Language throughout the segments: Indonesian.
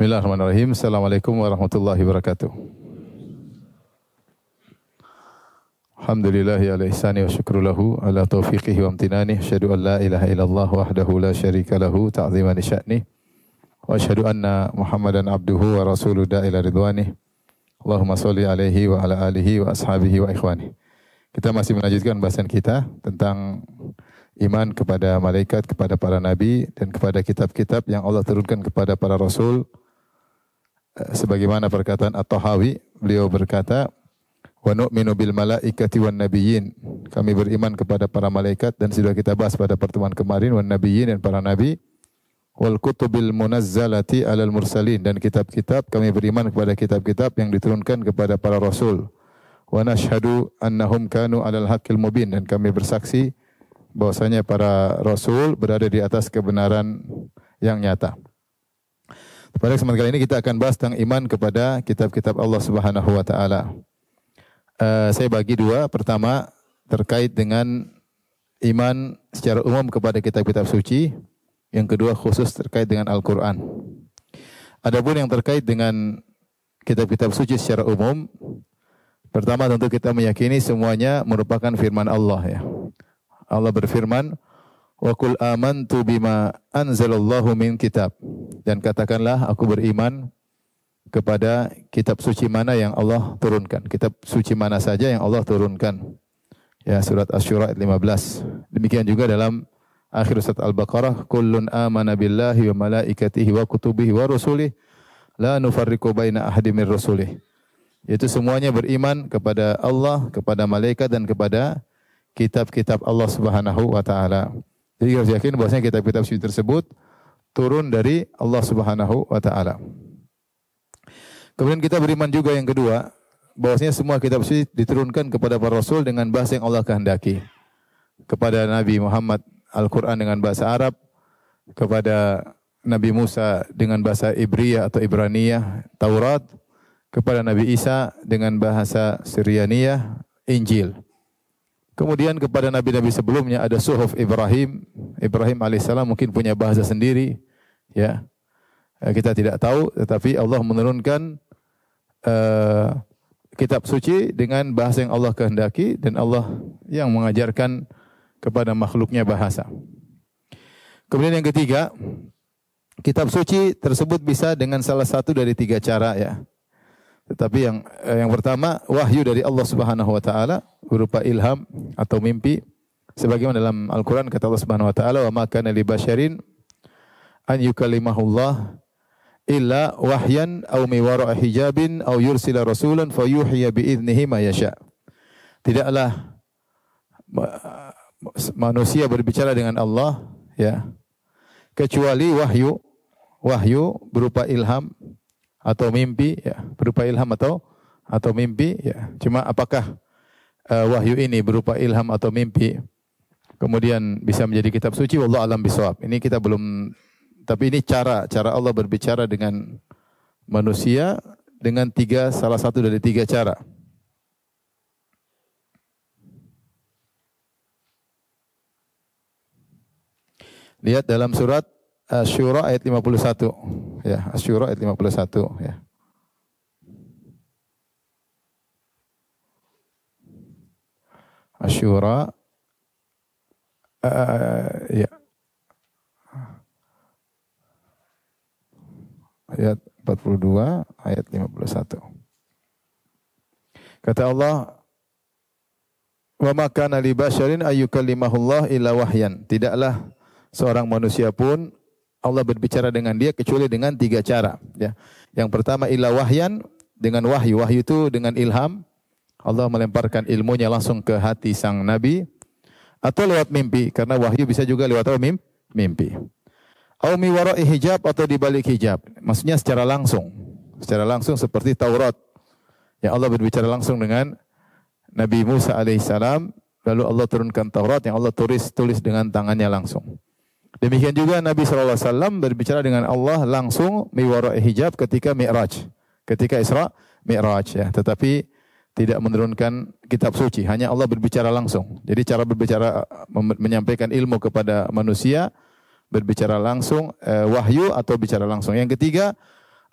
Bismillahirrahmanirrahim. Assalamualaikum warahmatullahi wabarakatuh. Alhamdulillahi ala ihsani wa syukru lahu ala taufiqihi wa amtinani. Asyhadu an la ilaha illallah wahdahu la syarika lahu ta'ziman sya'ni. Wa asyhadu anna Muhammadan abduhu wa rasuluhu ila ridwani. Allahumma sholli alaihi wa ala alihi wa ashabihi wa ikhwani. Kita masih melanjutkan bahasan kita tentang iman kepada malaikat, kepada para nabi dan kepada kitab-kitab yang Allah turunkan kepada para rasul. Sebagaimana perkataan At-Tahawi, beliau berkata, wa nu'minu bil malaikati wan nabiyyin. Kami beriman kepada para malaikat dan sudah kita bahas pada pertemuan kemarin, wan nabiyyin dan para nabi, wal kutubil munazzalati alal mursalin, dan kitab-kitab, kami beriman kepada kitab-kitab yang diturunkan kepada para rasul. Wa nashhadu annahum kanu alal haqqil mubin, dan kami bersaksi bahwasanya para rasul berada di atas kebenaran yang nyata. Pada kesempatan kali ini kita akan bahas tentang iman kepada kitab-kitab Allah Subhanahu wa taala. Saya bagi dua. Pertama, terkait dengan iman secara umum kepada kitab-kitab suci. Yang kedua, khusus terkait dengan Al-Quran. Adapun yang terkait dengan kitab-kitab suci secara umum, pertama tentu kita meyakini semuanya merupakan firman Allah, ya. Allah berfirman, wa qul amantu bima anzalallahu min kitab. Dan katakanlah, aku beriman kepada kitab suci mana yang Allah turunkan. Kitab suci mana saja yang Allah turunkan. Ya, surat Asy-Syura ayat 15. Demikian juga dalam akhir surat Al-Baqarah, kullun amana billahi wa malaikatihi wa kutubihi wa rusulihi la nufarriqu baina ahadin min rusulihi. Yaitu semuanya beriman kepada Allah, kepada malaikat dan kepada kitab-kitab Allah Subhanahu wa taala. Jadi harus yakin bahwasanya kitab-kitab suci tersebut turun dari Allah Subhanahu wa taala. Kemudian kita beriman juga yang kedua, bahwasanya semua kitab suci diturunkan kepada para rasul dengan bahasa yang Allah kehendaki. Kepada Nabi Muhammad Al-Quran dengan bahasa Arab, kepada Nabi Musa dengan bahasa Ibriyah atau Ibraniyah, Taurat, kepada Nabi Isa dengan bahasa Siryaniyah, Injil. Kemudian kepada nabi-nabi sebelumnya ada Suhuf Ibrahim. Ibrahim alaihissalam mungkin punya bahasa sendiri, ya. Kita tidak tahu, tetapi Allah menurunkan kitab suci dengan bahasa yang Allah kehendaki dan Allah yang mengajarkan kepada makhluknya bahasa. Kemudian yang ketiga, kitab suci tersebut bisa dengan salah satu dari tiga cara, ya. Tetapi yang pertama, wahyu dari Allah Subhanahu wa taala berupa ilham atau mimpi. Sebagaimana dalam Al-Qur'an kata Allah Subhanahu wa taala, wa ma kana li basyarin an yukallimahullah illa wahyan aw mi wara'a hijabin aw yursila rasulan fayuhyiya bi idnihi ma yasha. Tidaklah manusia berbicara dengan Allah, ya, kecuali wahyu berupa ilham atau mimpi, ya, berupa ilham atau mimpi, ya. Cuma apakah wahyu ini berupa ilham atau mimpi kemudian bisa menjadi kitab suci, wallahu alam bisawab. Ini kita belum, tapi ini cara Allah berbicara dengan manusia dengan salah satu dari tiga cara. Lihat dalam surat Asy-Syura ayat 51. Ya, Asy-Syura ayat 51, ya. Asy-Syura ya. Ayat 42, ayat 51. Kata Allah, wa ma kana li basyarin ayyukallimahullah illa wahyan. Tidaklah seorang manusia pun Allah berbicara dengan dia kecuali dengan tiga cara, ya. Yang pertama illa wahyan, dengan wahyu. Wahyu itu dengan ilham. Allah melemparkan ilmunya langsung ke hati sang nabi, atau lewat mimpi, karena wahyu bisa juga lewat mimpi. Au mi wara'i hijab, atau di balik hijab. Maksudnya secara langsung. Secara langsung seperti Taurat. Ya, Allah berbicara langsung dengan Nabi Musa alaihissalam, lalu Allah turunkan Taurat yang Allah tulis dengan tangannya langsung. Demikian juga Nabi SAW berbicara dengan Allah langsung mi wara'i hijab ketika Mi'raj. Ketika Isra Mi'raj, ya. Tetapi tidak menurunkan kitab suci, hanya Allah berbicara langsung. Jadi cara berbicara menyampaikan ilmu kepada manusia, berbicara langsung, wahyu atau bicara langsung. Yang ketiga,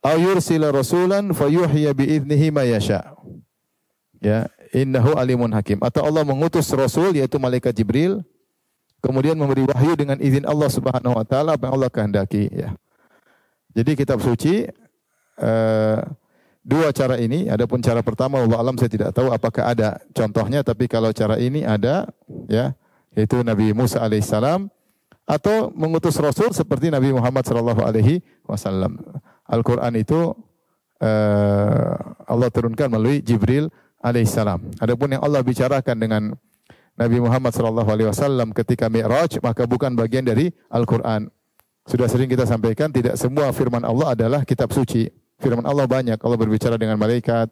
aw yursila rasulan fayuhyiya bi'idnihi ma yasha. Ya, innahu alimun hakim. Atau Allah mengutus rasul yaitu malaikat Jibril kemudian memberi wahyu dengan izin Allah Subhanahu wa taala apa yang Allah kehendaki, ya. Jadi kitab suci dua cara ini, adapun cara pertama wallahu alam saya tidak tahu apakah ada contohnya, tapi kalau cara ini ada, ya, yaitu Nabi Musa alaihissalam atau mengutus rasul seperti Nabi Muhammad sallallahu alaihi wasallam. Al-Qur'an itu Allah turunkan melalui Jibril alaihissalam. Adapun yang Allah bicarakan dengan Nabi Muhammad sallallahu alaihi wasallam ketika Mi'raj maka bukan bagian dari Al-Qur'an. Sudah sering kita sampaikan tidak semua firman Allah adalah kitab suci. Firman Allah banyak. Allah berbicara dengan malaikat.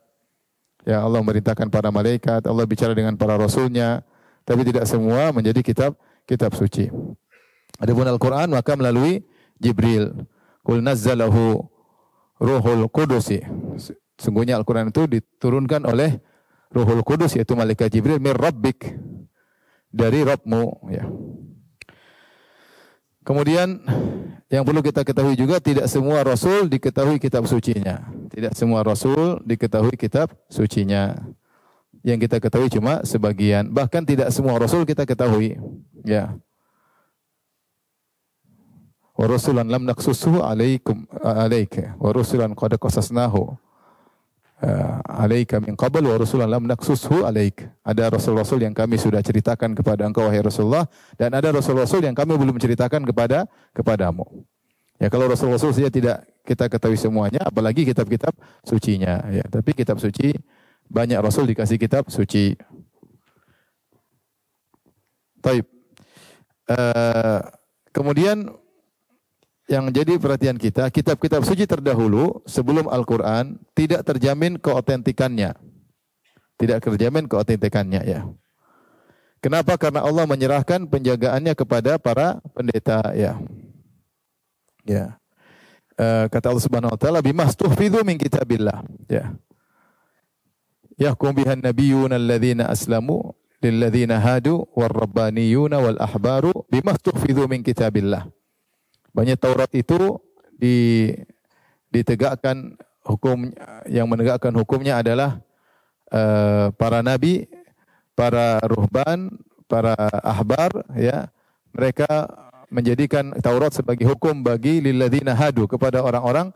Ya, Allah memerintahkan para malaikat, Allah bicara dengan para rasulnya, tapi tidak semua menjadi kitab suci. Adapun Al-Qur'an maka melalui Jibril. Qul nazzalahu Ruhul Qudus. Sungguhnya Al-Qur'an itu diturunkan oleh Ruhul Qudus yaitu malaikat Jibril mir rabbik, dari Rabbmu, ya. Kemudian yang perlu kita ketahui juga tidak semua rasul diketahui kitab sucinya. Tidak semua rasul diketahui kitab sucinya. Yang kita ketahui cuma sebagian. Bahkan tidak semua rasul kita ketahui, ya. Wa rusulan lam naqsushu alaika wa rusulan qad qasasnahu alaika min qabl wa rusulan lam naqsushu alaik. Ada rasul-rasul yang kami sudah ceritakan kepada engkau wahai Rasulullah, dan ada rasul-rasul yang kami belum ceritakan kepadamu. Ya, kalau rasul-rasul saja tidak kita ketahui semuanya, apalagi kitab-kitab sucinya, ya. Tapi kitab suci banyak rasul dikasih kitab suci. Taib. Kemudian yang jadi perhatian kita, kitab-kitab suci terdahulu sebelum Al-Quran tidak terjamin keotentikannya. Tidak terjamin keotentikannya, ya. Kenapa? Karena Allah menyerahkan penjagaannya kepada para pendeta, ya. Ya. Kata Allah Subhanahu wa taala, "Bimastuhfidzu min kitabillah." Ya. Yahkum bihan nabiyyuna alladzina aslamu lilladzina hadu warabbaniyuna wal ahbaru bimastuhfidzu min kitabillah. Banyak Taurat itu ditegakkan hukum, yang menegakkan hukumnya adalah para nabi, para ruhban, para ahbar, ya. Mereka menjadikan Taurat sebagai hukum bagi lilladzina hadu, kepada orang-orang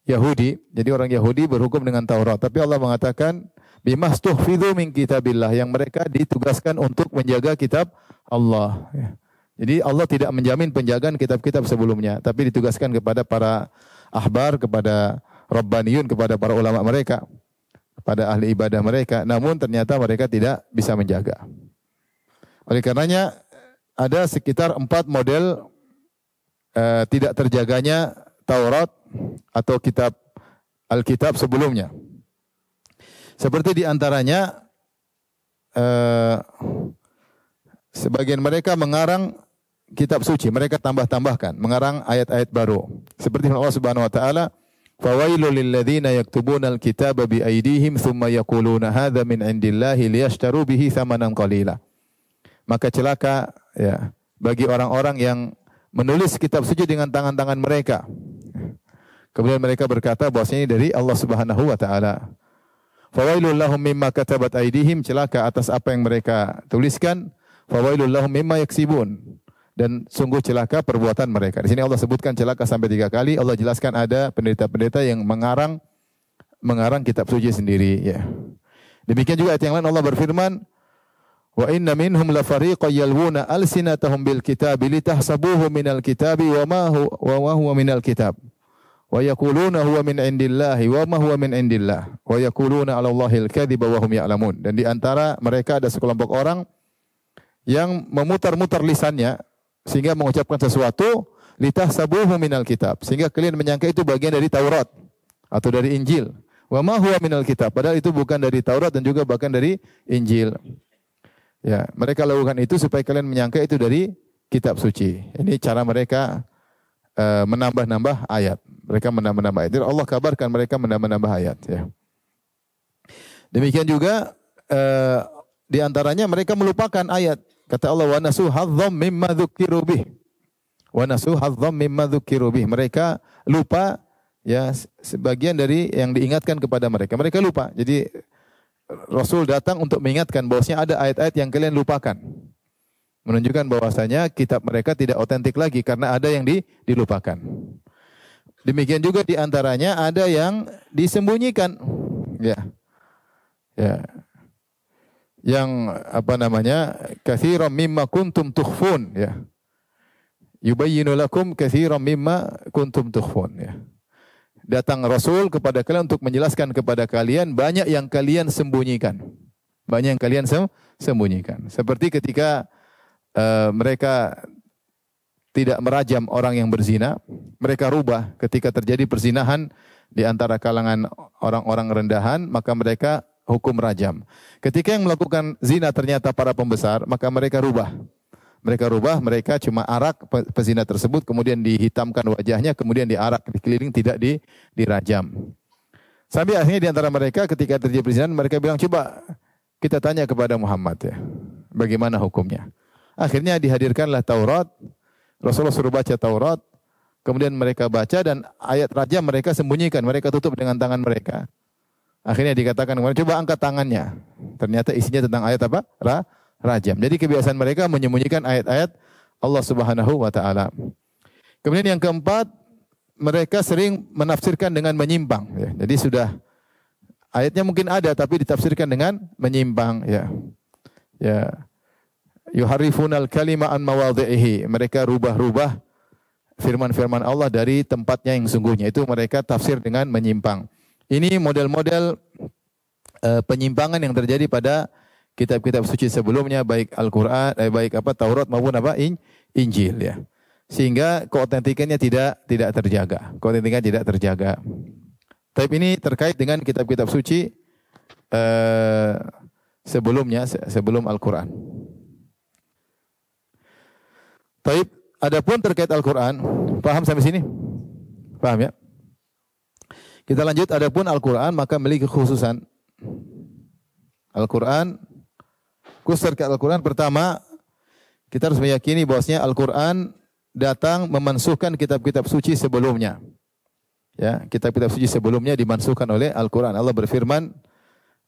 Yahudi. Jadi orang Yahudi berhukum dengan Taurat. Tapi Allah mengatakan bimastuhfidzu min kitabillah, yang mereka ditugaskan untuk menjaga kitab Allah, ya. Jadi Allah tidak menjamin penjagaan kitab-kitab sebelumnya, tapi ditugaskan kepada para ahbar, kepada rabbaniyun, kepada para ulama mereka, kepada ahli ibadah mereka. Namun ternyata mereka tidak bisa menjaga. Oleh karenanya ada sekitar 4 model tidak terjaganya Taurat atau kitab Alkitab sebelumnya. Seperti diantaranya sebagian mereka mengarang kitab suci, mereka tambah-tambahkan, mengarang ayat-ayat baru. Seperti Allah Subhanahu wa taala, "Fawailul lil ladzina yaktubuna al-kitaba bi aydihim tsumma yaquluna hadza min indillahi liyashtaru bihi tsamanan qalila." Maka celaka, ya, bagi orang-orang yang menulis kitab suci dengan tangan-tangan mereka. Kemudian mereka berkata bahwasanya ini dari Allah Subhanahu wa taala. Fawailul lahum mimma katabat aydihim, celaka atas apa yang mereka tuliskan. Fawailul lahum mimma yaksibun, dan sungguh celaka perbuatan mereka. Di sini Allah sebutkan celaka sampai 3 kali. Allah jelaskan ada pendeta-pendeta yang mengarang kitab suci sendiri, ya. Demikian juga ayat yang lain Allah berfirman, "Wa inna minhum la fariqan yalwuna alsinatahum bil kitabi litahsabuhu minal kitabi wa ma huwa minal kitab. Wa yaquluna huwa min indillahi wa ma huwa min indillah. Wa yaquluna 'ala Allahil kadhiba wa hum ya'lamun." Dan di antara mereka ada sekelompok orang yang memutar-mutar lisannya sehingga mengucapkan sesuatu, litahsabuhu minal kitab, sehingga kalian menyangka itu bagian dari Taurat atau dari Injil. Wa ma huwa minal kitab, padahal itu bukan dari Taurat dan juga bahkan dari Injil. Ya, mereka lakukan itu supaya kalian menyangka itu dari kitab suci. Ini cara mereka menambah-nambah ayat. Mereka menambah-nambah ayat. Jadi Allah kabarkan mereka menambah-nambah ayat, ya. Demikian juga di antaranya mereka melupakan ayat. Kata Allah, wa nasu hadzam mimma dzukiru bih. Wa nasu hadzam mimma dzukiru bih. Mereka lupa ya sebagian dari yang diingatkan kepada mereka. Mereka lupa. Jadi Rasul datang untuk mengingatkan bahwasanya ada ayat-ayat yang kalian lupakan. Menunjukkan bahwasanya kitab mereka tidak otentik lagi karena ada yang dilupakan. Demikian juga di antaranya ada yang disembunyikan. Ya. Ya. Yang apa namanya? Katsiran mimma kuntum tukhfun, ya. Yubayyinu lakum katsiran mimma kuntum tukhfun, ya. Datang Rasul kepada kalian untuk menjelaskan kepada kalian banyak yang kalian sembunyikan. Banyak yang kalian sembunyikan. Seperti ketika mereka tidak merajam orang yang berzina, mereka rubah ketika terjadi perzinahan di antara kalangan orang-orang rendahan, maka mereka hukum rajam. Ketika yang melakukan zina ternyata para pembesar, maka mereka rubah. Mereka cuma arak pezina tersebut, kemudian dihitamkan wajahnya, kemudian diarak, dikeliling, tidak dirajam. Sampai akhirnya di antara mereka ketika terjadi perzinahan, mereka bilang, coba kita tanya kepada Muhammad, ya, bagaimana hukumnya. Akhirnya dihadirkanlah Taurat, Rasulullah suruh baca Taurat, kemudian mereka baca dan ayat rajam mereka sembunyikan, mereka tutup dengan tangan mereka. Akhirnya dikatakan, coba angkat tangannya. Ternyata isinya tentang ayat apa? Rajam. Jadi kebiasaan mereka menyembunyikan ayat-ayat Allah Subhanahu wa taala. Kemudian yang keempat, mereka sering menafsirkan dengan menyimpang, ya. Jadi sudah ayatnya mungkin ada tapi ditafsirkan dengan menyimpang, ya. Ya. Yuharrifunal kalima an mawadhi'ihi. Mereka rubah-rubah firman-firman Allah dari tempatnya yang sungguhnya. Itu mereka tafsir dengan menyimpang. Ini model-model penyimpangan yang terjadi pada kitab-kitab suci sebelumnya, baik Al-Qur'an, baik Taurat maupun Injil, ya. Sehingga keotentikannya tidak terjaga. Keotentikannya tidak terjaga. Tapi ini terkait dengan kitab-kitab suci sebelumnya, sebelum Al-Qur'an. Taib, adapun terkait Al-Qur'an, paham sampai sini? Paham, ya? Kita lanjut, adapun Al-Qur'an maka memiliki kekhususan. Al-Qur'an, khusus terkait Al-Qur'an, pertama kita harus meyakini bahwasanya Al-Qur'an datang memansuhkan kitab-kitab suci sebelumnya. Ya, kitab-kitab suci sebelumnya dimansuhkan oleh Al-Qur'an. Allah berfirman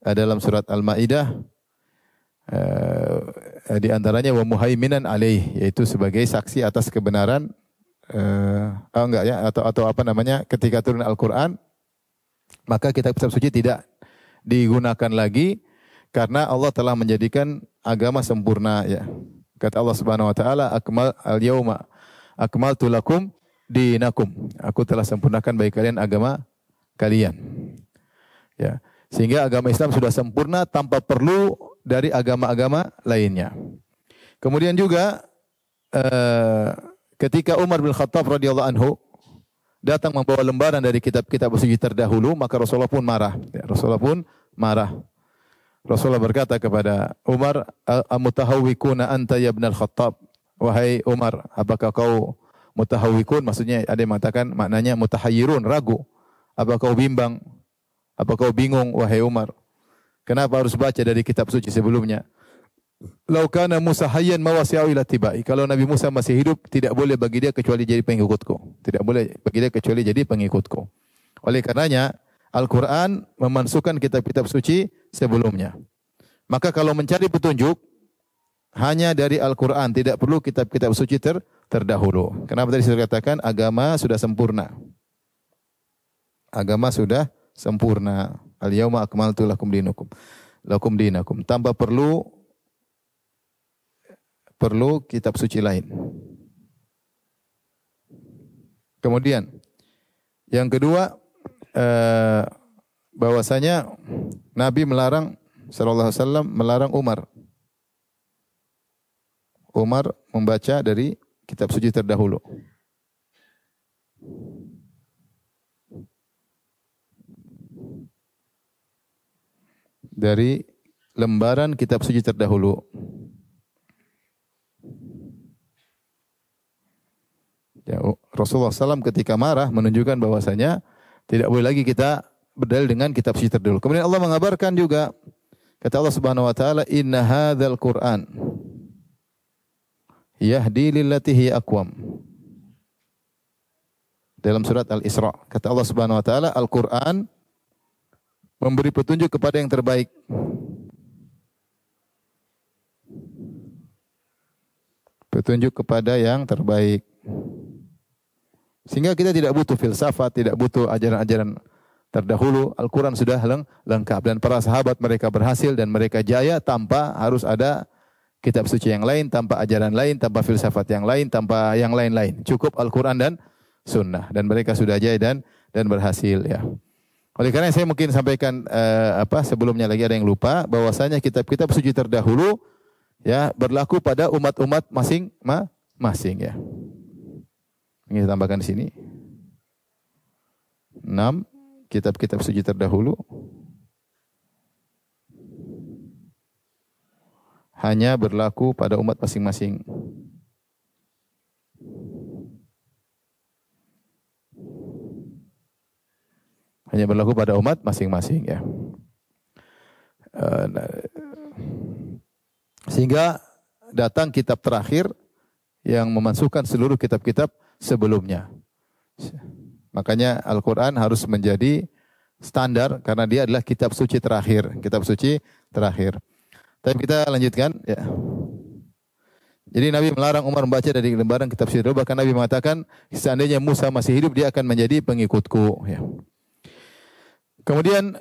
dalam surat Al-Maidah, di antaranya wa muhaiminan alaih, yaitu sebagai saksi atas kebenaran atau apa namanya, ketika turun Al-Qur'an maka kitab-kitab suci tidak digunakan lagi karena Allah telah menjadikan agama sempurna, ya. Kata Allah Subhanahu wa taala, al-yauma akmaltu lakum dinakum. Aku telah sempurnakan bagi kalian agama kalian. Ya. Sehingga agama Islam sudah sempurna tanpa perlu dari agama-agama lainnya. Kemudian juga ketika Umar bin Khattab radhiyallahu anhu datang membawa lembaran dari kitab-kitab suci terdahulu, maka Rasulullah pun marah. Ya, Rasulullah pun marah. Rasulullah berkata kepada Umar, "Amutahawwikuna anta ya ibnal Khattab?" Wahai Umar, apakah kau mutahawwikun? Maksudnya ada yang mengatakan maknanya mutahayyirun, ragu. Apa kau bimbang? Apa kau bingung, wahai Umar? Kenapa harus baca dari kitab suci sebelumnya? Lau kana Musa hayyan ma wasi'u ila tibai. Kalau Nabi Musa masih hidup, tidak boleh bagi dia kecuali jadi pengikutku. Tidak boleh bagi dia kecuali jadi pengikutku. Oleh karenanya, Al-Quran memansuhkan kitab-kitab suci sebelumnya. Maka kalau mencari petunjuk, hanya dari Al-Quran. Tidak perlu kitab-kitab suci terdahulu. Kenapa tadi saya katakan agama sudah sempurna. Agama sudah sempurna. Al-yawma akmaltu lakum dinakum. Tanpa perlu kitab suci lain. Kemudian yang kedua, bahwasanya Nabi melarang sallallahu alaihi wasallam melarang Umar membaca dari kitab suci terdahulu. Dari lembaran kitab suci terdahulu. Ya, Rasulullah SAW ketika marah menunjukkan bahwasanya tidak boleh lagi kita berdalil dengan kitab suci terdahulu. Kemudian Allah mengabarkan juga, kata Allah Subhanahu wa taala, "Inna hadzal Qur'an yahdi lillati hiya aqwam." dalam surat Al-Isra. Kata Allah Subhanahu wa taala, Al-Qur'an memberi petunjuk kepada yang terbaik. Petunjuk kepada yang terbaik. Sehingga kita tidak butuh filsafat, tidak butuh ajaran-ajaran terdahulu. Al-Quran sudah lengkap. Dan para sahabat mereka berhasil dan mereka jaya tanpa harus ada kitab suci yang lain, tanpa ajaran lain, tanpa filsafat yang lain, tanpa yang lain-lain. Cukup Al-Quran dan Sunnah. Dan mereka sudah jaya dan berhasil. Ya. Oleh karena saya mungkin sampaikan sebelumnya lagi ada yang lupa, bahwasanya kitab-kitab suci terdahulu ya berlaku pada umat-umat masing-masing ya. Ini saya tambahkan di sini. 6 kitab-kitab suci terdahulu hanya berlaku pada umat masing-masing. Hanya berlaku pada umat masing-masing ya. Sehingga datang kitab terakhir yang memansuhkan seluruh kitab-kitab sebelumnya. Makanya Al-Quran harus menjadi standar karena dia adalah kitab suci terakhir. Kitab suci terakhir. Tapi kita lanjutkan. Ya. Jadi Nabi melarang Umar membaca dari lembaran kitab suci. Bahkan Nabi mengatakan, seandainya Musa masih hidup, dia akan menjadi pengikutku. Ya. Kemudian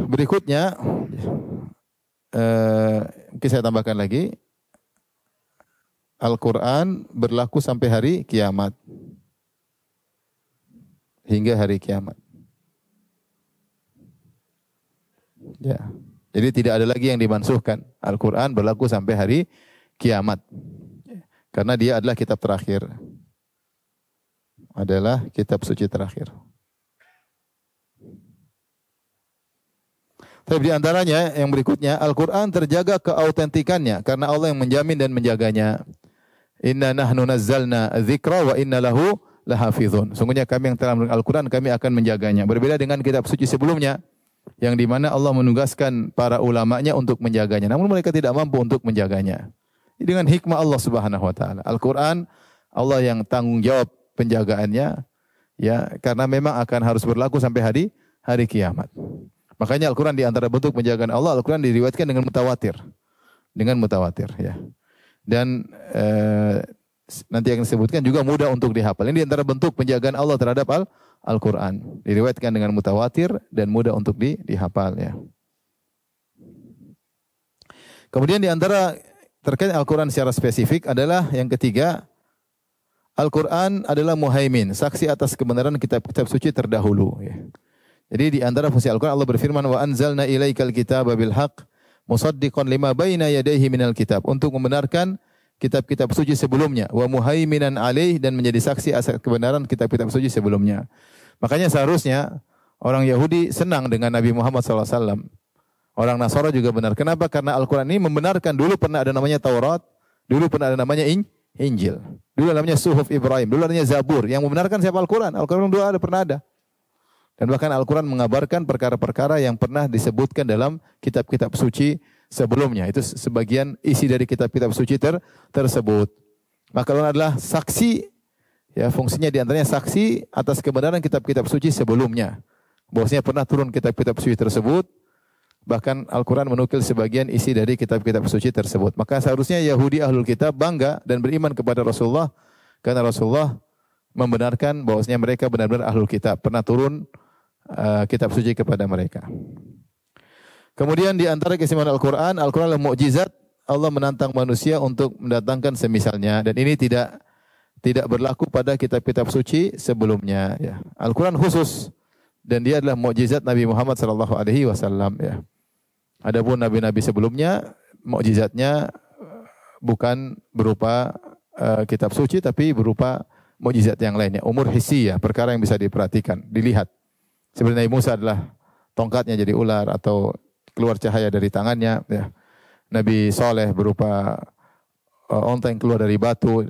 berikutnya, mungkin saya tambahkan lagi. Al-Quran berlaku sampai hari kiamat. Hingga hari kiamat. Ya. Jadi tidak ada lagi yang dimansuhkan. Al-Quran berlaku sampai hari kiamat. Karena dia adalah kitab terakhir. Adalah kitab suci terakhir. Tapi di antaranya yang berikutnya, Al-Quran terjaga keautentikannya. Karena Allah yang menjamin dan menjaganya. Inna nahnu nazzalna dzikra wa inna lahu lahafizun. Sungguhnya kami yang telah menurunkan Al-Quran, kami akan menjaganya. Berbeda dengan kitab suci sebelumnya, yang di mana Allah menugaskan para ulamanya untuk menjaganya. Namun mereka tidak mampu untuk menjaganya. Dengan hikmah Allah Subhanahu wa taala. Al-Quran, Allah yang tanggung jawab penjagaannya, ya, karena memang akan harus berlaku sampai hari kiamat. Makanya Al-Quran di antara bentuk penjagaan Allah, Al-Quran diriwayatkan dengan mutawatir. Dengan mutawatir, ya. Dan nanti yang disebutkan juga mudah untuk dihafal. Ini di antara bentuk penjagaan Allah terhadap Al-Quran. Diriwayatkan dengan mutawatir dan mudah untuk dihafal. Ya. Kemudian di antara terkait Al-Quran secara spesifik adalah yang ketiga, Al-Quran adalah muhaimin, saksi atas kebenaran kitab-kitab suci terdahulu. Ya. Jadi di antara fungsi Al-Quran Allah berfirman, wa anzalna ilaikal kitaba bil haqq musaddiqan lima baina yadayhi minal kitab, untuk membenarkan kitab-kitab suci sebelumnya, wa muhaiminan alaih, dan menjadi saksi atas kebenaran kitab-kitab suci sebelumnya. Makanya seharusnya orang Yahudi senang dengan Nabi Muhammad SAW. Orang Nasara juga benar. Kenapa? Karena Al-Quran ini membenarkan, dulu pernah ada namanya Taurat, dulu pernah ada namanya Injil, dulu namanya Suhuf Ibrahim, dulu namanya Zabur. Yang membenarkan siapa? Al-Quran. Al-Quran dulu pernah ada. Dan bahkan Al-Quran mengabarkan perkara-perkara yang pernah disebutkan dalam kitab-kitab suci sebelumnya. Itu sebagian isi dari kitab-kitab suci tersebut. Maka Al-Quran adalah saksi, ya, fungsinya diantaranya saksi atas kebenaran kitab-kitab suci sebelumnya. Bahwasanya pernah turun kitab-kitab suci tersebut. Bahkan Al-Quran menukil sebagian isi dari kitab-kitab suci tersebut. Maka seharusnya Yahudi Ahlul Kitab bangga dan beriman kepada Rasulullah. Karena Rasulullah membenarkan bahwasanya mereka benar-benar Ahlul Kitab. Pernah turun kitab suci kepada mereka. Kemudian di antara keistimewaan Al-Quran, Al-Quran adalah mukjizat. Allah menantang manusia untuk mendatangkan semisalnya, dan ini tidak berlaku pada kitab-kitab suci sebelumnya. Ya. Al-Quran khusus, dan dia adalah mukjizat Nabi Muhammad SAW. Ya. Adapun nabi-nabi sebelumnya, mukjizatnya bukan berupa kitab suci, tapi berupa mukjizat yang lainnya. Umur hissiyah, perkara yang bisa diperhatikan, dilihat. Seperti Nabi Musa adalah tongkatnya jadi ular atau keluar cahaya dari tangannya. Ya. Nabi Saleh berupa onta yang keluar dari batu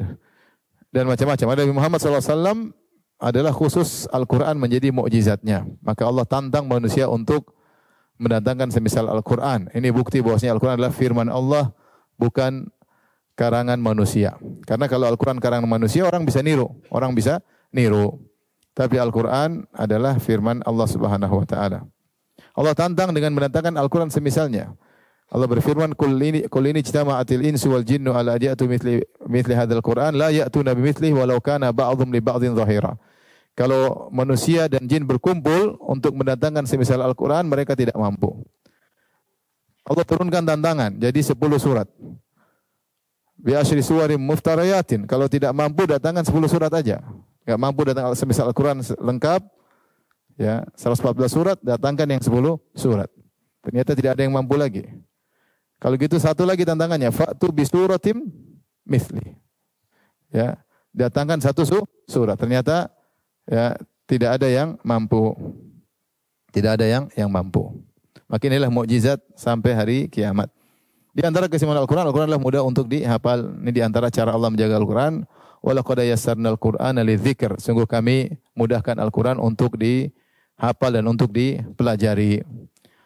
dan macam-macam. Nabi Muhammad SAW adalah khusus Al-Quran menjadi mukjizatnya. Maka Allah tantang manusia untuk mendatangkan semisal Al-Quran. Ini bukti bahwasanya Al-Quran adalah firman Allah, bukan karangan manusia. Karena kalau Al-Quran karangan manusia, orang bisa niru. Tapi Al-Quran adalah firman Allah Subhanahu wa taala. Allah tantang dengan mendatangkan Al-Quran semisalnya. Allah berfirman, "Qul ini ijtama'atil insu wal jinnu ala ya'tu mithli hadzal Qur'an la ya'tuna bimithlihi walau kana ba'dhum li ba'dhin dhahira." Kalau manusia dan jin berkumpul untuk mendatangkan semisal Al-Quran, mereka tidak mampu. Allah turunkan tantangan, jadi 10 surat. Bi asyri suwarim muftariyatin. Kalau tidak mampu, datangkan 10 surat aja. Enggak mampu datang semisal Al-Quran lengkap, ya 114 surat, datangkan yang 10 surat. Ternyata tidak ada yang mampu lagi. Kalau gitu satu lagi tantangannya, fa'tu bi suratim mithli. Ya, datangkan satu surat. Ternyata ya tidak ada yang mampu. Tidak ada yang mampu. Maka inilah mukjizat sampai hari kiamat. Di antara keistimewaan Al-Quran, Al-Quran adalah mudah untuk dihafal. Ini di antara cara Allah menjaga Al-Quran. Walaqad yassarnal Qur'ana lidzikr. Sungguh kami mudahkan Al-Quran untuk dihafal dan untuk dipelajari.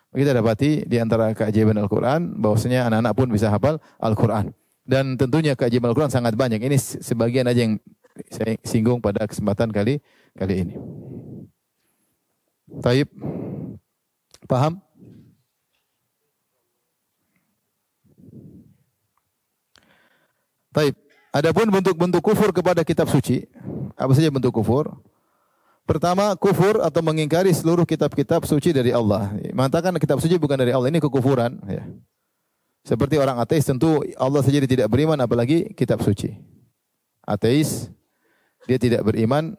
Kita dapati di antara keajaiban Al-Quran bahwasanya anak-anak pun bisa hafal Al-Quran. Dan tentunya keajaiban Al-Quran sangat banyak. Ini sebagian aja yang saya singgung pada kesempatan kali ini. Taib. Paham? Taib. Adapun bentuk-bentuk kufur kepada kitab suci, apa saja bentuk kufur? Pertama, kufur atau mengingkari seluruh kitab-kitab suci dari Allah. Mengatakan kitab suci bukan dari Allah, ini kekufuran. Ya. Seperti orang ateis, tentu Allah saja dia tidak beriman, apalagi kitab suci. Ateis, dia tidak beriman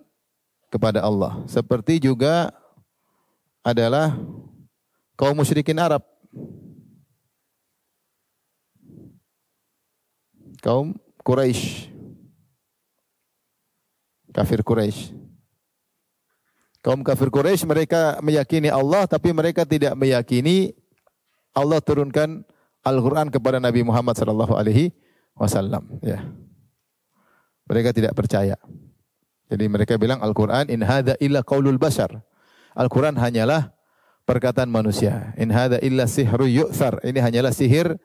kepada Allah. Seperti juga adalah kaum musyrikin Arab. Kaum Quraisy. Kafir Quraisy. Kaum kafir Quraisy mereka meyakini Allah tapi mereka tidak meyakini Allah turunkan Al-Qur'an kepada Nabi Muhammad sallallahu alaihi wasallam, ya. Mereka tidak percaya. Jadi mereka bilang Al-Qur'an in hadza illa qaulul bashar. Al-Qur'an hanyalah perkataan manusia. In hadza illa sihru yu'thar. Ini hanyalah sihir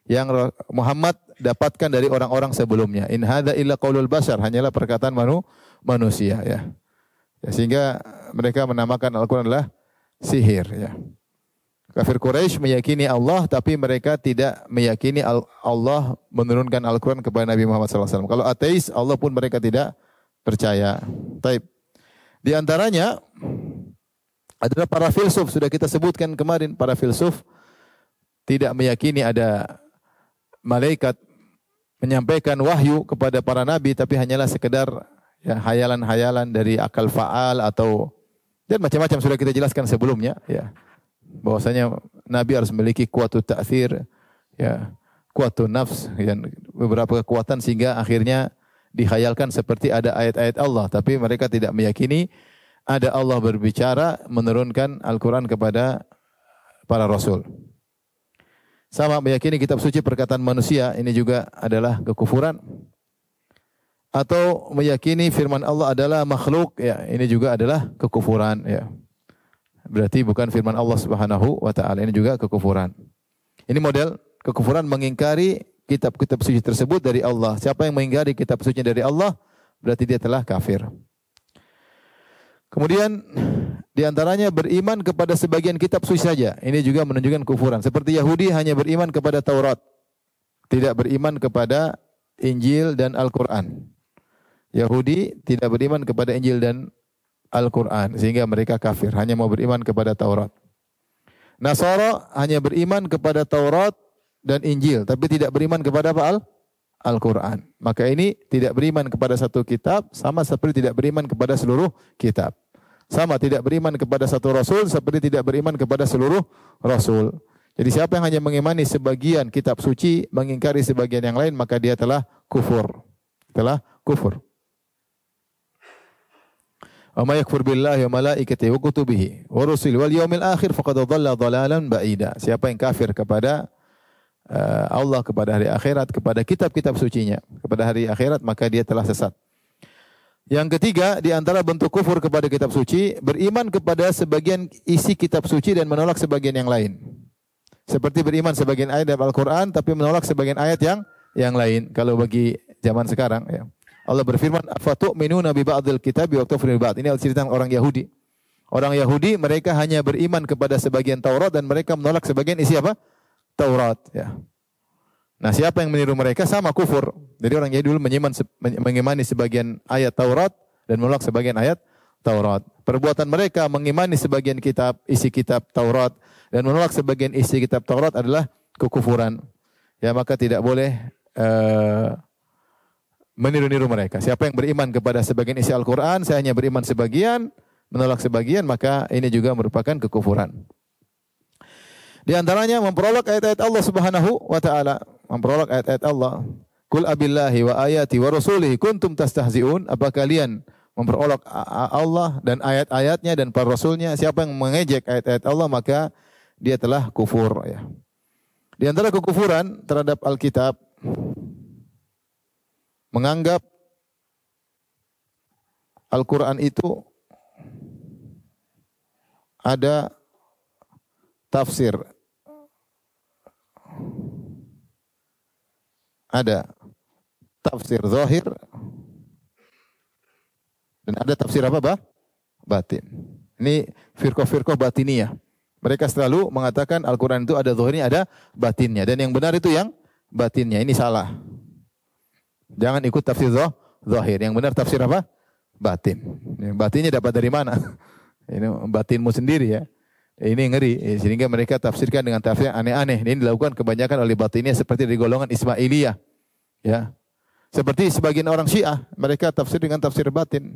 yang Muhammad dapatkan dari orang-orang sebelumnya. In hadza illa qaulul bashar, hanyalah perkataan manusia, ya. Ya, sehingga mereka menamakan Al-Quran adalah sihir. Ya. Kafir Quraisy meyakini Allah, tapi mereka tidak meyakini Allah menurunkan Al-Quran kepada Nabi Muhammad SAW. Kalau ateis, Allah pun mereka tidak percaya. Taib. Di antaranya adalah para filsuf. Sudah kita sebutkan kemarin, para filsuf tidak meyakini ada malaikat menyampaikan wahyu kepada para nabi, tapi hanyalah sekedar ya, hayalan-hayalan dari akal faal atau dan macam-macam sudah kita jelaskan sebelumnya, ya. Bahwasanya nabi harus memiliki kuwatut ta'thir, ya, kuwatun nafs, dan beberapa kekuatan sehingga akhirnya dihayalkan seperti ada ayat-ayat Allah, tapi mereka tidak meyakini ada Allah berbicara menurunkan Al-Qur'an kepada para rasul. Sama meyakini kitab suci perkataan manusia, ini juga adalah kekufuran. Atau meyakini firman Allah adalah makhluk, ya, ini juga adalah kekufuran, ya. Berarti bukan firman Allah Subhanahu wa taala, ini juga kekufuran. Ini model kekufuran mengingkari kitab-kitab suci tersebut dari Allah. Siapa yang mengingkari kitab suci dari Allah, berarti dia telah kafir. Kemudian di antaranya beriman kepada sebagian kitab suci saja. Ini juga menunjukkan kekufuran. Seperti Yahudi hanya beriman kepada Taurat, tidak beriman kepada Injil dan Al-Quran. Yahudi tidak beriman kepada Injil dan Al-Quran, sehingga mereka kafir, hanya mau beriman kepada Taurat. Nasara hanya beriman kepada Taurat dan Injil, tapi tidak beriman kepada apa? Al-Quran. Maka ini tidak beriman kepada satu kitab, sama seperti tidak beriman kepada seluruh kitab. Sama tidak beriman kepada satu Rasul, seperti tidak beriman kepada seluruh Rasul. Jadi siapa yang hanya mengimani sebagian kitab suci, mengingkari sebagian yang lain, maka dia telah kufur. Telah kufur. Wa may yakfur billahi wa malaikatihi wa kutubihi wa rusulihi wal yawmil akhir faqad dhalla dhalalan ba'ida. Siapa yang kafir kepada Allah, kepada hari akhirat, kepada kitab-kitab sucinya, kepada hari akhirat, maka dia telah sesat. Yang ketiga, di antara bentuk kufur kepada kitab suci, beriman kepada sebagian isi kitab suci dan menolak sebagian yang lain. Seperti beriman sebagian ayat dalam Al-Quran, tapi menolak sebagian ayat yang lain. Kalau bagi zaman sekarang, ya. Allah berfirman, "Afatu'minuna bi ba'dil kitabi wa takfuruna bi ba'd." Ini cerita orang Yahudi. Orang Yahudi mereka hanya beriman kepada sebagian Taurat dan mereka menolak sebagian isi apa? Taurat, ya. Nah, siapa yang meniru mereka sama kufur. Jadi orang Yahudi dulu mengimani sebagian ayat Taurat dan menolak sebagian ayat Taurat. Perbuatan mereka mengimani sebagian kitab, isi kitab Taurat dan menolak sebagian isi kitab Taurat adalah kekufuran. Ya, maka tidak boleh meniru-niru mereka. Siapa yang beriman kepada sebagian isi Al-Quran, saya hanya beriman sebagian, menolak sebagian, maka ini juga merupakan kekufuran. Di antaranya memperolok ayat-ayat Allah Subhanahu wa taala, memperolok ayat-ayat Allah. Qul abillahi wa ayati wa rasulihi kuntum tastahzi'un? Apa kalian memperolok Allah dan ayat-ayatnya dan para rasulnya? Siapa yang mengejek ayat-ayat Allah maka dia telah kufur, ya. Di antara kekufuran terhadap Alkitab, menganggap Al-Quran itu ada tafsir. Ada tafsir zahir dan ada tafsir apa, batin. Ini firqah-firqah batiniyah. Mereka selalu mengatakan Al-Quran itu ada zahirnya, ada batinnya. Dan yang benar itu yang batinnya. Ini salah. Jangan ikut tafsir zahir. Yang benar tafsir apa? Batin. Batinnya dapat dari mana? Ini batinmu sendiri, ya. Ini ngeri, sehingga mereka tafsirkan dengan tafsir aneh-aneh. Ini dilakukan kebanyakan oleh batiniyah seperti di golongan Ismailiyah, ya. Seperti sebagian orang Syiah, mereka tafsir dengan tafsir batin.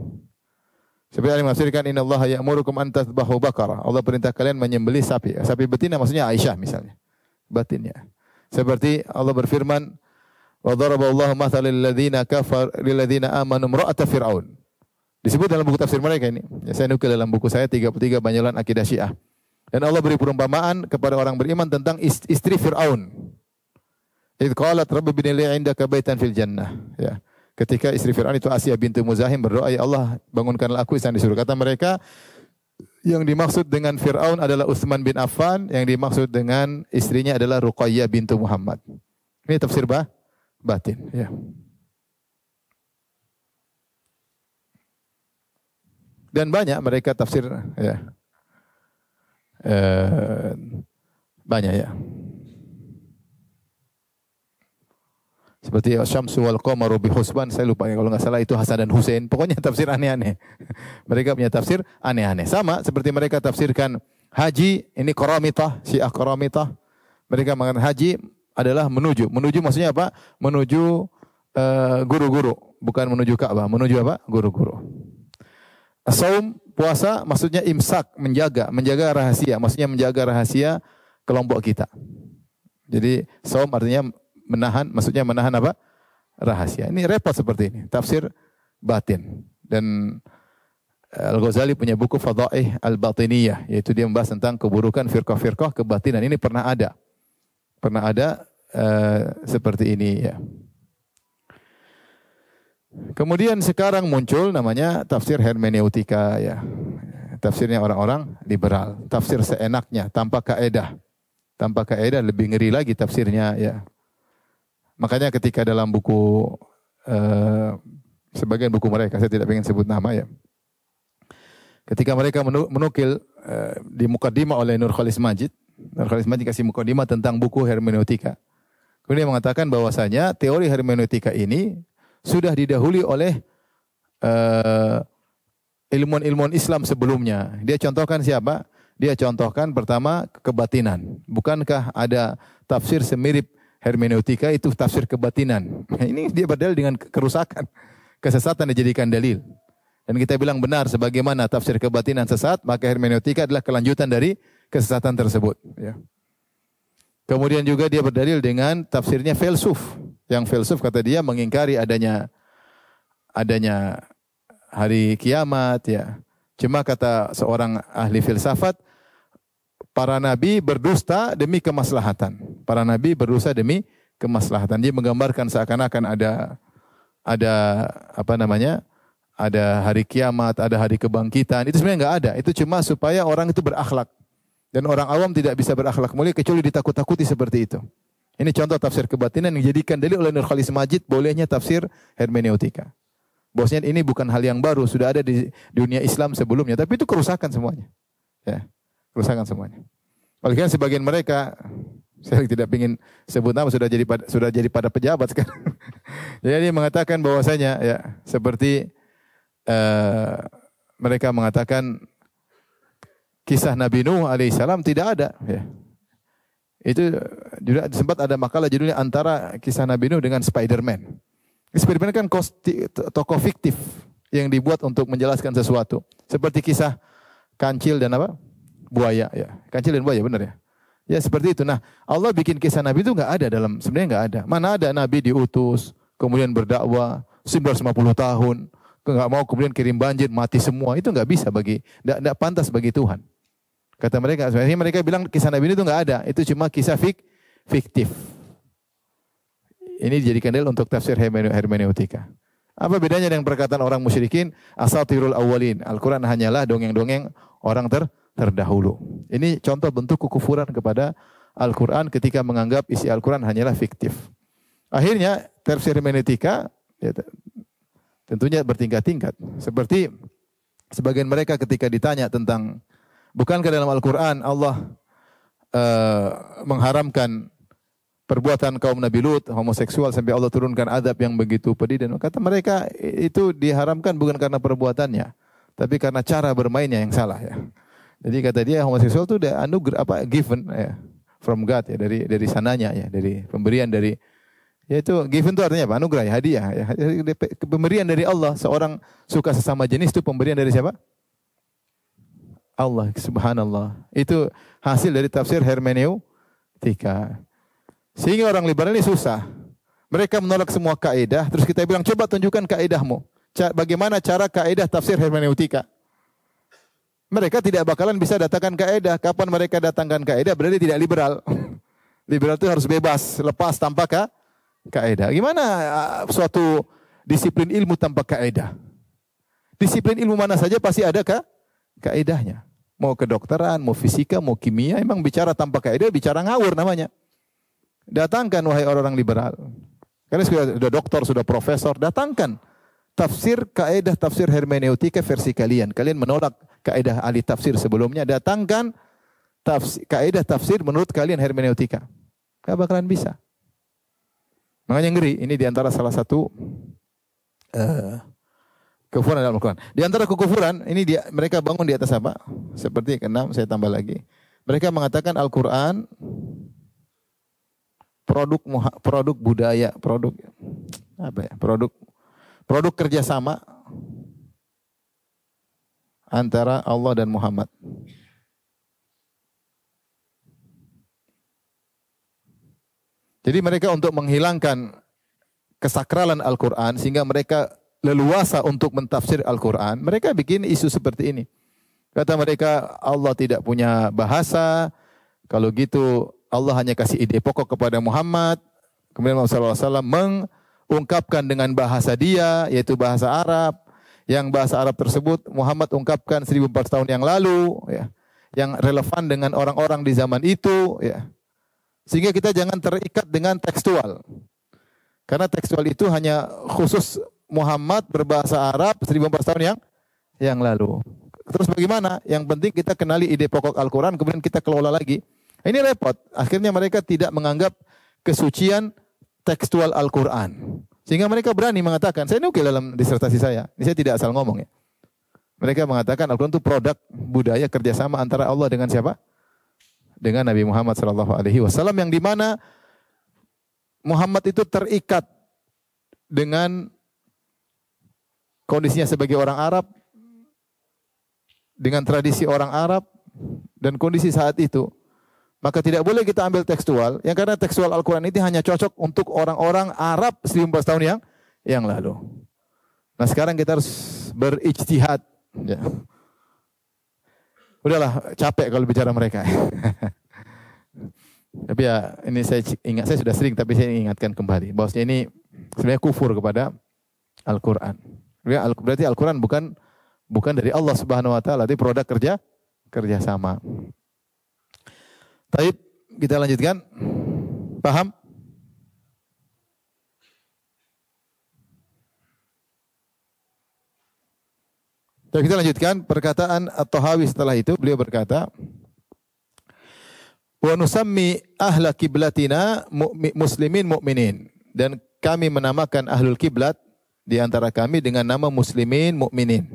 Seperti yang menafsirkan innallaha ya'murukum an tadhbahu baqarah. Allah perintah kalian menyembelih sapi. Sapi betina maksudnya Aisyah misalnya. Batinnya. Seperti Allah berfirman, wa daraballahu mathalan lil ladzina amanu imra'ata fir'aun. Disebut dalam buku tafsir mereka ini. Ya, saya nukil dalam buku saya 33 Banyolan Akidah Syiah. Dan Allah beri perumpamaan kepada orang beriman tentang istri Fir'aun. Idh qalat rabbi ibni li 'indaka baitan fil jannah. Ya. Ketika istri Fir'aun itu Asiyah bintu Muzahim berdoa, ya Allah bangunkanlah aku istana di surga. Kata mereka, yang dimaksud dengan Fir'aun adalah Utsman bin Affan, yang dimaksud dengan istrinya adalah Ruqayyah bintu Muhammad. Ini tafsir batin. Ya. Dan banyak mereka tafsir, ya. Banyak, ya. Seperti Syamsu wal Qamaru bi husban, saya lupa ya, kalau nggak salah itu Hasan dan Husain. Pokoknya tafsir aneh-aneh. Mereka punya tafsir aneh-aneh. Sama seperti mereka tafsirkan haji, ini Qaramitah, Syiah Qaramitah. Mereka mengatakan haji adalah menuju. Menuju maksudnya apa? Menuju guru-guru, bukan menuju Ka'bah, menuju apa? Guru-guru. Saum, puasa maksudnya imsak, menjaga rahasia, maksudnya menjaga rahasia kelompok kita. Jadi saum artinya menahan, maksudnya menahan apa? Rahasia. Ini repot seperti ini, tafsir batin. Dan Al-Ghazali punya buku Fadha'ih Al-Batiniyah, yaitu dia membahas tentang keburukan firqah-firqah kebatinan. Ini pernah ada seperti ini, ya. Kemudian sekarang muncul namanya tafsir hermeneutika, ya. Tafsirnya orang-orang liberal, tafsir seenaknya tanpa kaedah. Tanpa kaedah lebih ngeri lagi tafsirnya, ya. Makanya ketika dalam buku sebagian buku mereka, saya tidak ingin sebut nama, ya. Ketika mereka menukil di mukaddimah oleh Nur Khalis Majid, Nur Khalis Majid kasih mukaddimah tentang buku hermeneutika. Kemudian dia mengatakan bahwasanya teori hermeneutika ini sudah didahului oleh ilmuwan-ilmuwan Islam sebelumnya. Dia contohkan siapa? Dia contohkan pertama kebatinan. Bukankah ada tafsir semirip hermeneutika itu tafsir kebatinan? Ini dia berdalil dengan kerusakan, kesesatan dijadikan dalil. Dan kita bilang benar sebagaimana tafsir kebatinan sesat, maka hermeneutika adalah kelanjutan dari kesesatan tersebut, ya. Kemudian juga dia berdalil dengan tafsirnya filsuf. Yang filsuf kata dia mengingkari adanya hari kiamat, ya. Cuma kata seorang ahli filsafat, para nabi berdusta demi kemaslahatan. Para nabi berdusta demi kemaslahatan. Dia menggambarkan seakan-akan ada hari kiamat, ada hari kebangkitan. Itu sebenarnya enggak ada. Itu cuma supaya orang itu berakhlak. Dan orang awam tidak bisa berakhlak mulia kecuali ditakut-takuti seperti itu. Ini contoh tafsir kebatinan yang dijadikan dalil oleh Nur Khalis Majid bolehnya tafsir hermeneutika. Bahwasanya ini bukan hal yang baru, sudah ada di dunia Islam sebelumnya, tapi itu kerusakan semuanya. Ya, kerusakan semuanya. Oleh karena sebagian mereka, saya tidak ingin sebut nama, sudah jadi pada pejabat sekarang. Jadi mengatakan bahwasanya ya seperti mereka mengatakan kisah Nabi Nuh alaihissalam tidak ada. Ya. Itu juga sempat ada makalah judulnya antara kisah Nabi Nuh dengan Spider-Man. Spider-Man kan tokoh fiktif yang dibuat untuk menjelaskan sesuatu. Seperti kisah kancil dan apa? Buaya. Ya. Kancil dan buaya, benar ya? Ya seperti itu. Nah, Allah bikin kisah Nabi itu enggak ada sebenarnya enggak ada. Mana ada Nabi diutus, kemudian berdakwah 950 tahun, enggak mau kemudian kirim banjir, mati semua. Itu enggak bisa enggak pantas bagi Tuhan. Kata mereka, sebenarnya mereka bilang kisah Nabi itu enggak ada. Itu cuma kisah fiktif. Ini dijadikan dalil untuk tafsir hermeneutika. Apa bedanya dengan perkataan orang musyrikin? Asatirul awwalin. Al-Quran hanyalah dongeng-dongeng orang terdahulu. Ini contoh bentuk kekufuran kepada Al-Quran ketika menganggap isi Al-Quran hanyalah fiktif. Akhirnya tafsir hermeneutika ya, tentunya bertingkat-tingkat. Seperti sebagian mereka ketika ditanya tentang, bukankah dalam Al-Quran Allah mengharamkan perbuatan kaum Nabi Lut, homoseksual, sampai Allah turunkan adab yang begitu pedih, dan kata mereka itu diharamkan bukan karena perbuatannya, tapi karena cara bermainnya yang salah ya. Jadi kata dia homoseksual itu udah given ya, from God ya, dari sananya ya, dari pemberian dari, yaitu given itu artinya apa? Anugerah ya, hadiah ya. Pemberian dari Allah. Seorang suka sesama jenis itu pemberian dari siapa? Allah, subhanallah. Itu hasil dari tafsir hermeneutika. Sehingga orang liberal ini susah. Mereka menolak semua kaidah, terus kita bilang coba tunjukkan kaidahmu. Bagaimana cara kaidah tafsir hermeneutika? Mereka tidak bakalan bisa datangkan kaidah. Kapan mereka datangkan kaidah berarti tidak liberal. Liberal itu harus bebas, lepas tanpa kaidah. Gimana suatu disiplin ilmu tanpa kaidah? Disiplin ilmu mana saja pasti ada kaidahnya. Mau kedokteran, mau fisika, mau kimia, emang bicara tanpa kaidah bicara ngawur namanya. Datangkan wahai orang-orang liberal. Karena sudah doktor, sudah profesor, datangkan kaidah tafsir hermeneutika versi kalian. Kalian menolak kaidah ahli tafsir sebelumnya, datangkan kaidah tafsir menurut kalian hermeneutika. Gak bakalan bisa. Makanya ngeri, ini diantara salah satu kekufuran dalam Al-Quran. Di antara kekufuran, ini mereka bangun di atas apa? Seperti keenam, saya tambah lagi. Mereka mengatakan Al-Quran produk budaya, produk kerjasama antara Allah dan Muhammad. Jadi mereka untuk menghilangkan kesakralan Al-Quran sehingga mereka leluasa untuk mentafsir Al-Quran, mereka bikin isu seperti ini. Kata mereka Allah tidak punya bahasa, kalau gitu Allah hanya kasih ide pokok kepada Muhammad, kemudian Muhammad SAW mengungkapkan dengan bahasa dia, yaitu bahasa Arab, yang bahasa Arab tersebut Muhammad ungkapkan 1400 tahun yang lalu, ya, yang relevan dengan orang-orang di zaman itu, ya. Sehingga kita jangan terikat dengan tekstual. Karena tekstual itu hanya khusus Muhammad berbahasa Arab 1400 tahun yang lalu. Terus bagaimana? Yang penting kita kenali ide pokok Al-Quran, kemudian kita kelola lagi. Ini repot. Akhirnya mereka tidak menganggap kesucian tekstual Al-Quran. Sehingga mereka berani mengatakan, saya nukil dalam disertasi saya. Ini saya tidak asal ngomong ya. Mereka mengatakan Al-Quran itu produk budaya kerjasama antara Allah dengan siapa? Dengan Nabi Muhammad SAW, yang dimana Muhammad itu terikat dengan kondisinya sebagai orang Arab, dengan tradisi orang Arab, dan kondisi saat itu. Maka tidak boleh kita ambil tekstual, yang karena tekstual Al-Quran itu hanya cocok untuk orang-orang Arab 1400 tahun yang lalu. Nah sekarang kita harus berijtihad. Ya. Udahlah, capek kalau bicara mereka. Tapi ya ini saya sudah sering, tapi saya ingatkan kembali. Bahwasanya ini sebenarnya kufur kepada Al-Quran. Berarti Al-Quran bukan dari Allah Subhanahu Wa Taala, tapi produk kerjasama. Baik, kita lanjutkan. Paham? Baik, kita lanjutkan perkataan At-Tahawi setelah itu. Beliau berkata, wa nusammi ahla kiblatina muslimin mu'minin. Dan kami menamakan ahlul kiblat di antara kami dengan nama muslimin mu'minin.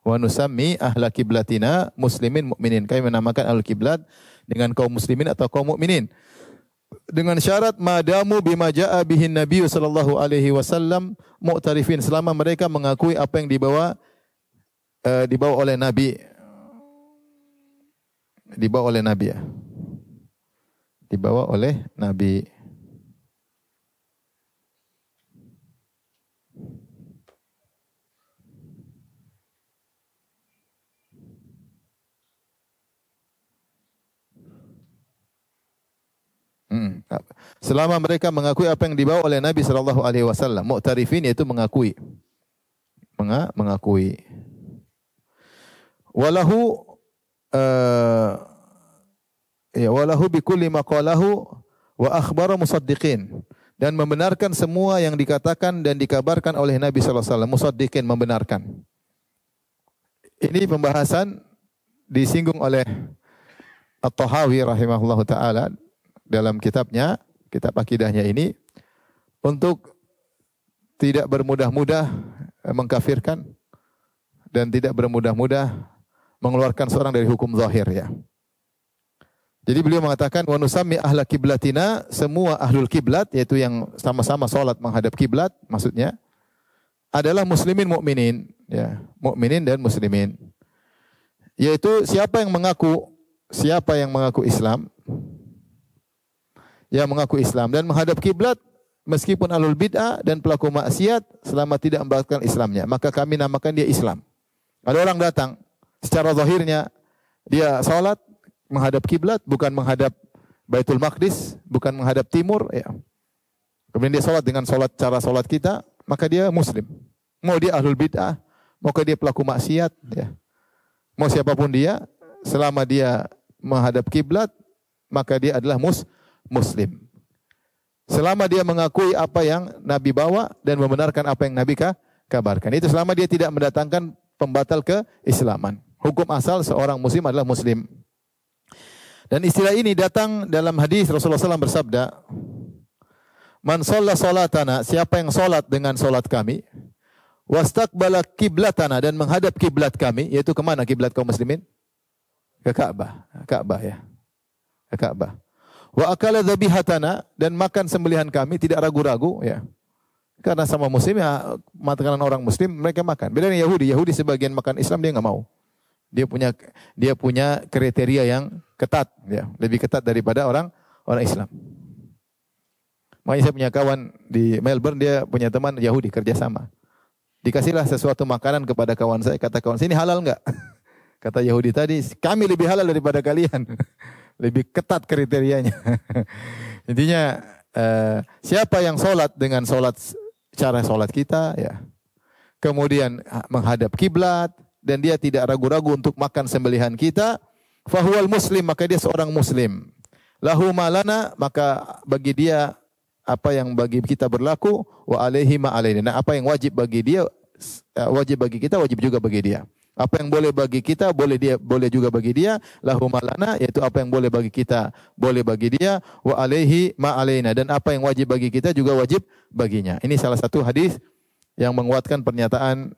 Wa nusammi ahla kiblatina muslimin mu'minin. Kami menamakan ahlul kiblat dengan kaum muslimin atau kaum mukminin. Dengan syarat madamu bima jaa bihin Nabi sallallahu alaihi wasallam mu'tarifin, selama mereka mengakui apa yang dibawa oleh Nabi. Dibawa oleh Nabi ya. Dibawa oleh Nabi. Selama mereka mengakui apa yang dibawa oleh Nabi sallallahu alaihi wasallam, mu'tarifin yaitu mengakui. Mengakui. Walahu walahu bikulli maqalahu wa akhbara musaddiqin, dan membenarkan semua yang dikatakan dan dikabarkan oleh Nabi sallallahu alaihi wasallam. Musaddiqin, membenarkan. Ini pembahasan disinggung oleh At-Tahawi rahimahullahu taala dalam kitabnya, kitab akidahnya ini, untuk tidak bermudah-mudah mengkafirkan dan tidak bermudah-mudah mengeluarkan seorang dari hukum zahir ya. Jadi beliau mengatakan wa nusammi ahla kiblatina, semua ahlul kiblat yaitu yang sama-sama salat menghadap kiblat, maksudnya adalah muslimin mukminin ya, mukminin dan muslimin. Yaitu siapa yang mengaku Islam, yang mengaku Islam dan menghadap kiblat meskipun ahlul bid'ah dan pelaku maksiat selama tidak membatalkan Islamnya, maka kami namakan dia Islam. Ada orang datang secara zahirnya dia salat menghadap kiblat, bukan menghadap Baitul Maqdis, bukan menghadap timur ya. Kemudian dia salat dengan cara salat kita, maka dia muslim. Mau dia ahlul bid'ah, mau dia pelaku maksiat ya. Mau siapapun dia, selama dia menghadap kiblat, maka dia adalah muslim. Selama dia mengakui apa yang Nabi bawa dan membenarkan apa yang Nabi kabarkan. Itu selama dia tidak mendatangkan pembatal keislaman. Hukum asal seorang muslim adalah muslim. Dan istilah ini datang dalam hadis Rasulullah SAW bersabda, man shalla salatana, siapa yang salat dengan salat kami, wastaqbala kiblatana, dan menghadap kiblat kami, yaitu kemana kiblat kaum muslimin? Ke Ka'bah. Ka'bah ya. Ke Ka'bah. Wa akala dhabihatana, dan makan sembelihan kami, tidak ragu-ragu ya. Karena sama muslim ya, makanan orang muslim mereka makan. Beda dengan Yahudi. Yahudi sebagian makan Islam dia enggak mau. Dia punya kriteria yang ketat ya, lebih ketat daripada orang Islam. Makanya saya punya kawan di Melbourne, dia punya teman Yahudi kerja sama. Dikasihlah sesuatu makanan kepada kawan saya, kata kawan saya, ini halal enggak? Kata Yahudi tadi, kami lebih halal daripada kalian. Lebih ketat kriterianya. Intinya siapa yang sholat dengan cara sholat kita ya, kemudian menghadap kiblat dan dia tidak ragu-ragu untuk makan sembelihan kita, fahuwal muslim, maka dia seorang muslim. Lahu malana, maka bagi dia apa yang bagi kita berlaku, wa alaihi ma alaina. Nah, apa yang wajib bagi dia, wajib bagi kita, wajib juga bagi dia. Apa yang boleh bagi kita, boleh juga bagi dia. Lahu malana, yaitu apa yang boleh bagi kita, boleh bagi dia. Wa alaihi ma alaina, dan apa yang wajib bagi kita juga wajib baginya. Ini salah satu hadis yang menguatkan pernyataan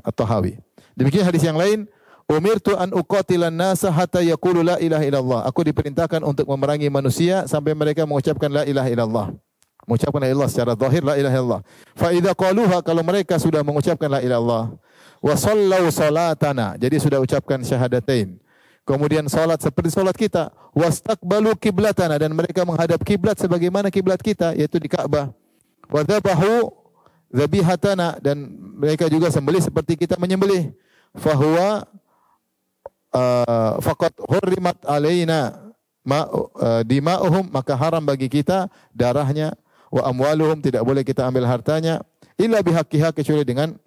At-Tahawi. Demikian hadis yang lain, umirtu an uqatilan nasa hatta yaqulu la ilaha illallah. Aku diperintahkan untuk memerangi manusia sampai mereka mengucapkan la ilaha illallah. Mengucapkan la ilaha illallah secara zahir, la ilaha illallah. Fa idza qaluha, kalau mereka sudah mengucapkan la ilaha illallah, wa sallau salatana, jadi sudah ucapkan syahadatain, kemudian salat seperti salat kita, wastaqbalu kiblatana, dan mereka menghadap kiblat sebagaimana kiblat kita, yaitu di Ka'bah, wa dzabahu dzabihatana, dan mereka juga sembelih seperti kita menyembelih, fahuwa faqad hurrimat alaina dima'uhum, maka haram bagi kita darahnya, wa amwaluhum, tidak boleh kita ambil hartanya, illa bihaqqiha, kecuali dengan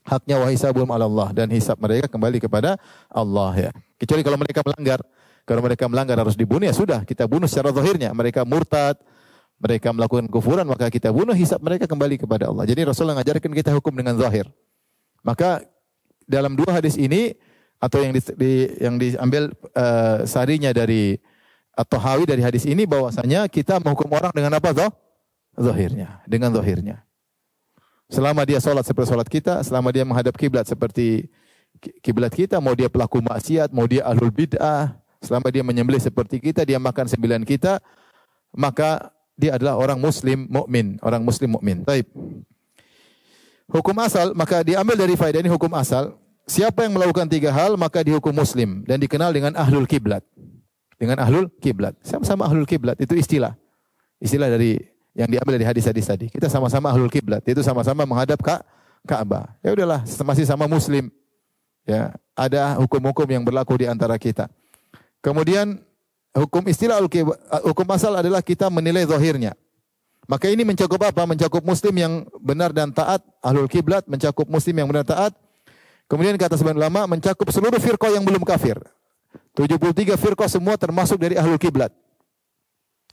haknya, wa hisabuhum 'ala Allah, dan hisab mereka kembali kepada Allah ya. Kecuali kalau mereka melanggar. Kalau mereka melanggar harus dibunuh, ya sudah, kita bunuh secara zahirnya. Mereka murtad, mereka melakukan kufuran, maka kita bunuh, hisab mereka kembali kepada Allah. Jadi Rasulullah mengajarkan kita hukum dengan zahir. Maka dalam dua hadis ini atau yang diambil sarinya dari At-Tahawi dari hadis ini bahwasanya kita menghukum orang dengan apa zahirnya, dengan zahirnya. Selama dia salat seperti salat kita, selama dia menghadap kiblat seperti kiblat kita, mau dia pelaku maksiat, mau dia ahlul bid'ah, selama dia menyembelih seperti kita, dia makan sembilan kita, maka dia adalah orang muslim mukmin, orang muslim mukmin. Baik. Hukum asal, maka diambil dari faedah ini hukum asal, siapa yang melakukan tiga hal maka dihukum muslim dan dikenal dengan ahlul kiblat. Dengan ahlul kiblat. Sama-sama ahlul kiblat itu istilah. Istilah dari yang diambil dari hadis-hadis tadi. Kita sama-sama ahlul kiblat, yaitu sama-sama menghadap Ka'bah. Ya udahlah, masih sama muslim. Ya, ada hukum-hukum yang berlaku di antara kita. Kemudian hukum istilah hukum asal adalah kita menilai zahirnya. Maka ini mencakup apa? Mencakup muslim yang benar dan taat, ahlul kiblat, mencakup muslim yang benar dan taat. Kemudian kata sebagian ulama mencakup seluruh firqah yang belum kafir. 73 firqah semua termasuk dari ahlul kiblat.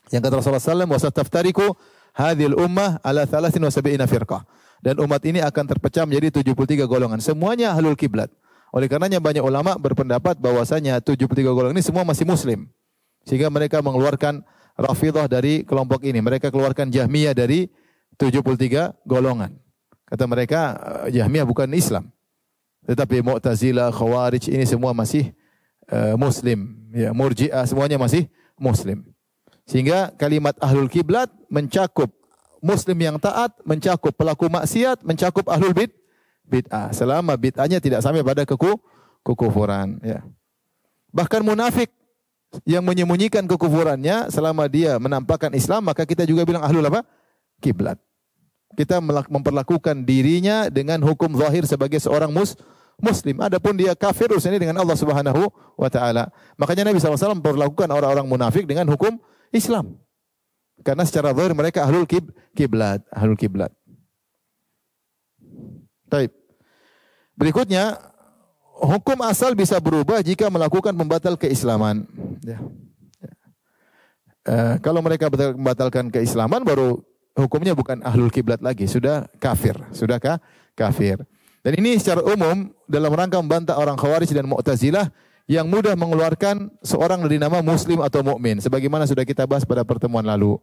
Yang kata Rasulullah SAW, "Wasataftariku hadhil ummah ala 73 firqah." Dan umat ini akan terpecah menjadi 73 golongan. Semuanya ahlul kiblat. Oleh karenanya banyak ulama berpendapat bahwasanya 73 golongan ini semua masih muslim. Sehingga mereka mengeluarkan Rafidhah dari kelompok ini. Mereka keluarkan Jahmiyah dari 73 golongan. Kata mereka Jahmiyah bukan Islam. Tetapi Mu'tazilah, Khawarij ini semua masih muslim. Ya, Murji'ah semuanya masih muslim. Sehingga kalimat ahlul kiblat mencakup muslim yang taat, mencakup pelaku maksiat, mencakup ahlul bid'ah. Selama bid'ahnya tidak sampai pada kekufuran. Ya. Bahkan munafik yang menyembunyikan kekufurannya selama dia menampakkan Islam, maka kita juga bilang ahlul apa? Kiblat. Kita memperlakukan dirinya dengan hukum zahir sebagai seorang muslim. Adapun dia kafir urusannya dengan Allah Subhanahu wa taala. Makanya Nabi SAW memperlakukan orang-orang munafik dengan hukum Islam. Karena secara zahir mereka ahlul kiblat, ahlul kiblat. Baik. Berikutnya, hukum asal bisa berubah jika melakukan pembatal keislaman. Ya. Kalau mereka membatalkan keislaman, baru hukumnya bukan ahlul kiblat lagi, sudah kafir, kafir. Dan ini secara umum dalam rangka membantah orang Khawarij dan Mu'tazilah yang mudah mengeluarkan seorang dari nama muslim atau mukmin. Sebagaimana sudah kita bahas pada pertemuan lalu.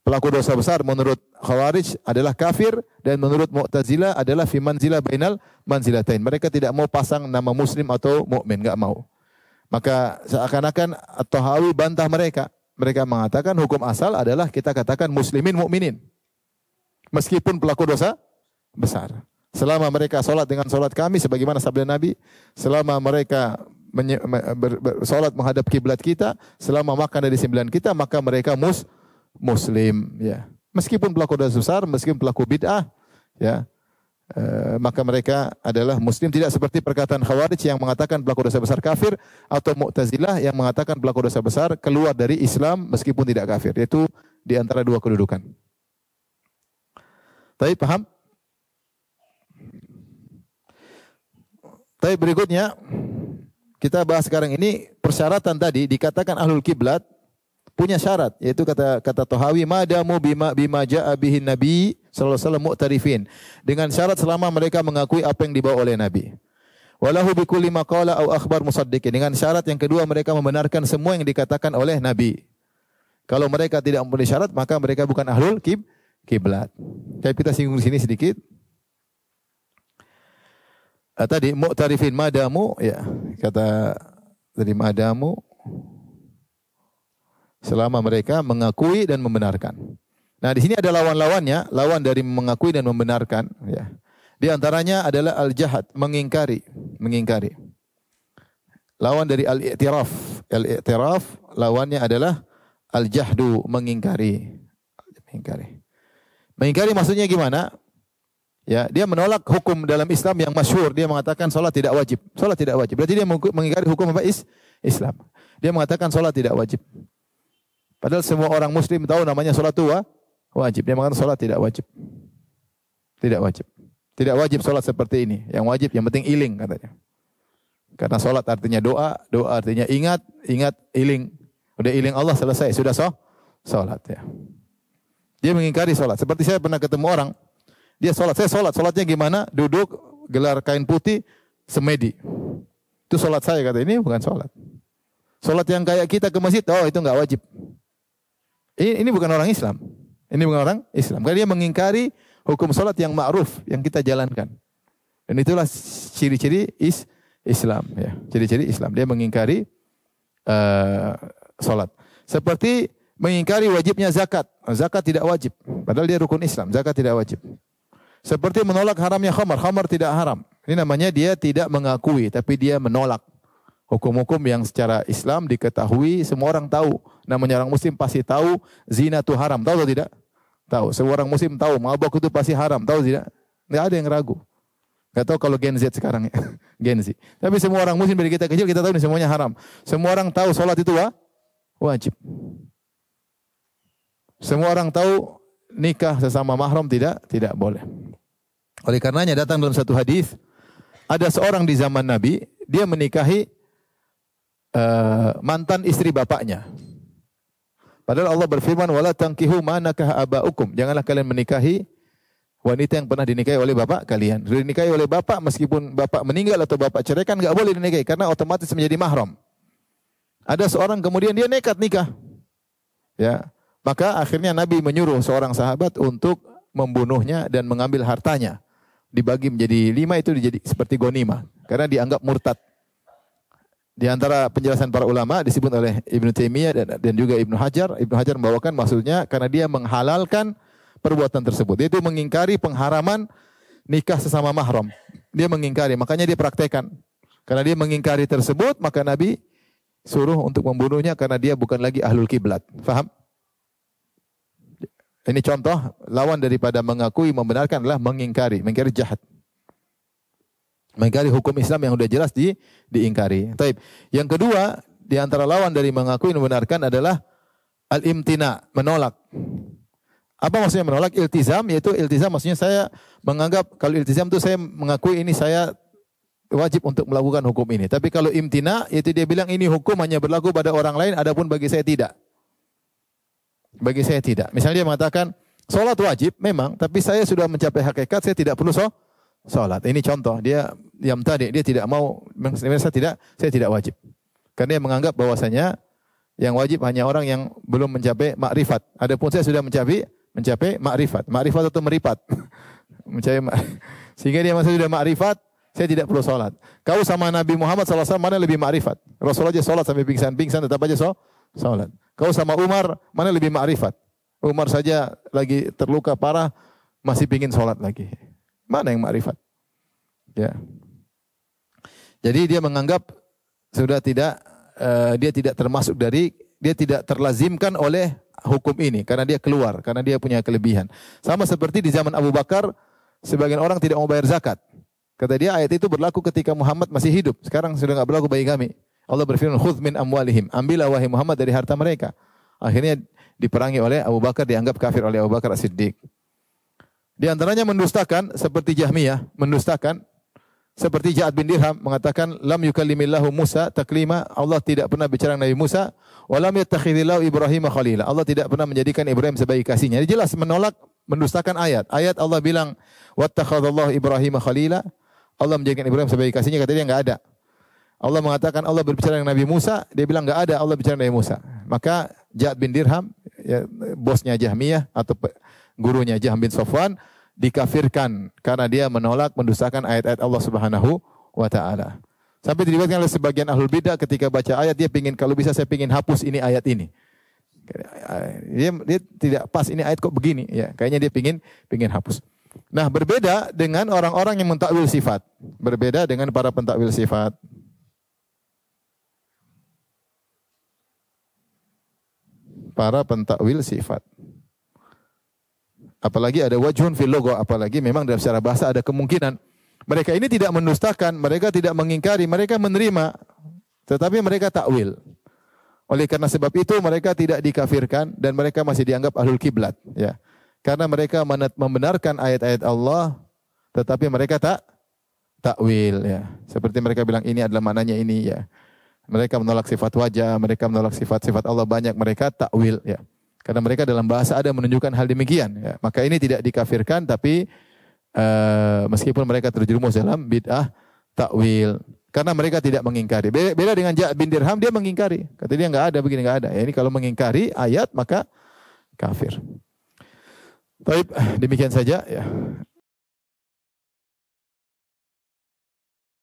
Pelaku dosa besar menurut Khawarij adalah kafir dan menurut Mu'tazilah adalah fi manzilah bainal manzilatain. Mereka tidak mau pasang nama muslim atau mukmin, enggak mau. Maka seakan-akan At-Tahawi bantah mereka. Mereka mengatakan hukum asal adalah kita katakan muslimin mukminin. Meskipun pelaku dosa besar. Selama mereka salat dengan salat kami sebagaimana sabda Nabi, selama mereka salat menghadap kiblat kita, selama makan dari sembilan kita, maka mereka muslim, ya. Meskipun pelaku dosa besar, meskipun pelaku bid'ah, ya, maka mereka adalah muslim. Tidak seperti perkataan Khawarij yang mengatakan pelaku dosa besar kafir, atau Mu'tazilah yang mengatakan pelaku dosa besar keluar dari Islam meskipun tidak kafir. Yaitu di antara dua kedudukan. Tapi paham? Tapi berikutnya kita bahas sekarang ini persyaratan tadi dikatakan ahlul kiblat punya syarat, yaitu kata Tahawi madamu bima jaa bihin nabi sallallahu alaihi wasallam mu'tarifin, dengan syarat selama mereka mengakui apa yang dibawa oleh nabi. Walahu bikulli maqala au akhbar musaddiqin, dengan syarat yang kedua mereka membenarkan semua yang dikatakan oleh nabi. Kalau mereka tidak memenuhi syarat maka mereka bukan ahlul kiblat. Kayak kita singgung di sini sedikit. Tadi mu'tarifin madamu, ya, kata tadi madamu selama mereka mengakui dan membenarkan. Nah, di sini ada lawan-lawannya, lawan dari mengakui dan membenarkan, ya. Di antaranya adalah al-jahad, mengingkari. Lawan dari al-i'tiraf. Al-i'tiraf lawannya adalah al-jahdu, mengingkari. Mengingkari maksudnya gimana? Ya, dia menolak hukum dalam Islam yang masyhur. Dia mengatakan salat tidak wajib. Salat tidak wajib. Berarti dia mengingkari hukum apa? Islam. Dia mengatakan salat tidak wajib. Padahal semua orang muslim tahu namanya salat itu wajib. Dia mengatakan salat tidak wajib. Tidak wajib. Tidak wajib salat seperti ini. Yang wajib yang penting iling katanya. Karena salat artinya doa, doa artinya ingat, iling. Udah iling Allah selesai, sudah salat, ya. Dia mengingkari salat. Seperti saya pernah ketemu orang, dia salatnya gimana? Duduk, gelar kain putih, semedi. Itu sholat saya, kata ini bukan sholat. Sholat yang kayak kita ke masjid, oh itu nggak wajib. Ini bukan orang Islam. Ini bukan orang Islam. Karena dia mengingkari hukum sholat yang ma'ruf, yang kita jalankan. Dan itulah ciri-ciri Islam. Ya. Ciri-ciri Islam. Dia mengingkari sholat. Seperti mengingkari wajibnya zakat. Zakat tidak wajib. Padahal dia rukun Islam. Zakat tidak wajib. Seperti menolak haramnya khamar. Khamar tidak haram. Ini namanya dia tidak mengakui, tapi dia menolak. Hukum-hukum yang secara Islam diketahui, semua orang tahu. Namanya orang muslim pasti tahu zina itu haram. Tahu atau tidak? Tahu. Semua orang muslim tahu mabuk itu pasti haram. Tahu tidak? Tidak ada yang ragu. Gak tahu kalau Gen Z sekarang ya. Gen Z. Tapi semua orang muslim dari kita kecil kita tahu ini semuanya haram. Semua orang tahu sholat itu wajib. Semua orang tahu nikah sesama mahram tidak boleh. Oleh karenanya datang dalam satu hadis, ada seorang di zaman Nabi, dia menikahi mantan istri bapaknya. Padahal Allah berfirman, "Wala tankihu ma nakaha abaukum." Janganlah kalian menikahi wanita yang pernah dinikahi oleh bapak kalian. Sudah dinikahi oleh bapak, meskipun bapak meninggal atau bapak ceraikan, enggak boleh dinikahi karena otomatis menjadi mahram. Ada seorang kemudian dia nekat nikah. Ya. Maka akhirnya Nabi menyuruh seorang sahabat untuk membunuhnya dan mengambil hartanya. Dibagi menjadi 5, itu jadi seperti ghanimah karena dianggap murtad. Di antara penjelasan para ulama disebut oleh Ibnu Taimiyah dan juga Ibnu Hajar. Ibnu Hajar membawakan maksudnya karena dia menghalalkan perbuatan tersebut. Yaitu mengingkari pengharaman nikah sesama mahram. Dia mengingkari, makanya dia praktekkan. Karena dia mengingkari tersebut, maka Nabi suruh untuk membunuhnya karena dia bukan lagi ahlul kiblat. Faham? Ini contoh lawan daripada mengakui membenarkan adalah mengingkari jahat. Mengingkari hukum Islam yang sudah jelas diingkari. Taib. Yang kedua, di antara lawan dari mengakui membenarkan adalah al-imtina, menolak. Apa maksudnya menolak? Iltizam, yaitu iltizam maksudnya saya menganggap, kalau iltizam itu saya mengakui ini saya wajib untuk melakukan hukum ini. Tapi kalau imtina, yaitu dia bilang ini hukum hanya berlaku pada orang lain, adapun bagi saya tidak. Bagi saya tidak. Misalnya dia mengatakan, sholat wajib memang, tapi saya sudah mencapai hakikat, saya tidak perlu sholat. Ini contoh, dia yang tadi, dia tidak mau, saya tidak wajib. Karena dia menganggap bahwasanya yang wajib hanya orang yang belum mencapai makrifat. Adapun saya sudah mencapai makrifat. Makrifat atau meripat. Sehingga dia masih sudah makrifat, saya tidak perlu sholat. Kau sama Nabi Muhammad SAW mana lebih makrifat? Rasulullah aja sholat sampai pingsan-pingsan tetap aja sholat. Kau sama Umar mana lebih makrifat? Umar saja lagi terluka parah masih pingin sholat lagi. Mana yang makrifat? Ya. Jadi dia menganggap sudah tidak dia tidak termasuk dia tidak terlazimkan oleh hukum ini karena dia keluar, karena dia punya kelebihan. Sama seperti di zaman Abu Bakar, sebagian orang tidak mau bayar zakat. Kata dia ayat itu berlaku ketika Muhammad masih hidup. Sekarang sudah enggak berlaku bagi kami. Allah berfirman, "Khudz min amwalihim." Ambillah wahai Muhammad dari harta mereka. Akhirnya diperangi oleh Abu Bakar, dianggap kafir oleh Abu Bakar As-Siddiq. Di antaranya mendustakan seperti Jahmiyah, mendustakan seperti Ja'ad bin Dirham mengatakan lam yukallimillahu Musa taklima, Allah tidak pernah bicara dengan Nabi Musa, wa lam yattakhidillahu Ibrahim khalila, Allah tidak pernah menjadikan Ibrahim sebagai kasihnya. Jadi jelas menolak, mendustakan ayat. Ayat Allah bilang wattakhadallahu Ibrahim khalila, Allah menjadikan Ibrahim sebagai kasihnya, kata dia enggak ada. Allah mengatakan Allah berbicara dengan Nabi Musa, dia bilang enggak ada Allah bicara dengan Nabi Musa. Maka Ja'ad bin Dirham, ya, bosnya Jahmiyah atau gurunya Jahm bin Safwan, dikafirkan karena dia menolak, mendustakan ayat-ayat Allah Subhanahu wa taala. Sampai diriwayatkan oleh sebagian ahlul bidah ketika baca ayat dia pingin, kalau bisa saya pingin hapus ini ayat ini. Dia tidak pas, ini ayat kok begini ya. Kayaknya dia pingin hapus. Nah, berbeda dengan orang-orang yang mentakwil sifat. Berbeda dengan para pentakwil sifat. Para pentakwil sifat. Apalagi ada wajhun fil lugha, apalagi memang dalam secara bahasa ada kemungkinan. Mereka ini tidak mendustakan, mereka tidak mengingkari, mereka menerima, tetapi mereka takwil. Oleh karena sebab itu mereka tidak dikafirkan dan mereka masih dianggap ahlul kiblat, ya. Karena mereka membenarkan ayat-ayat Allah, tetapi mereka takwil, ya. Seperti mereka bilang ini adalah maknanya ini, ya. Mereka menolak sifat wajah, mereka menolak sifat-sifat Allah banyak, mereka takwil, ya. Karena mereka dalam bahasa ada menunjukkan hal demikian, ya. Maka ini tidak dikafirkan, tapi meskipun mereka terjerumus dalam bid'ah takwil. Karena mereka tidak mengingkari. Beda dengan Ja'ad bin Dirham, dia mengingkari. Kata dia enggak ada, begini enggak ada. Ya, ini kalau mengingkari ayat maka kafir. Baik, demikian saja ya.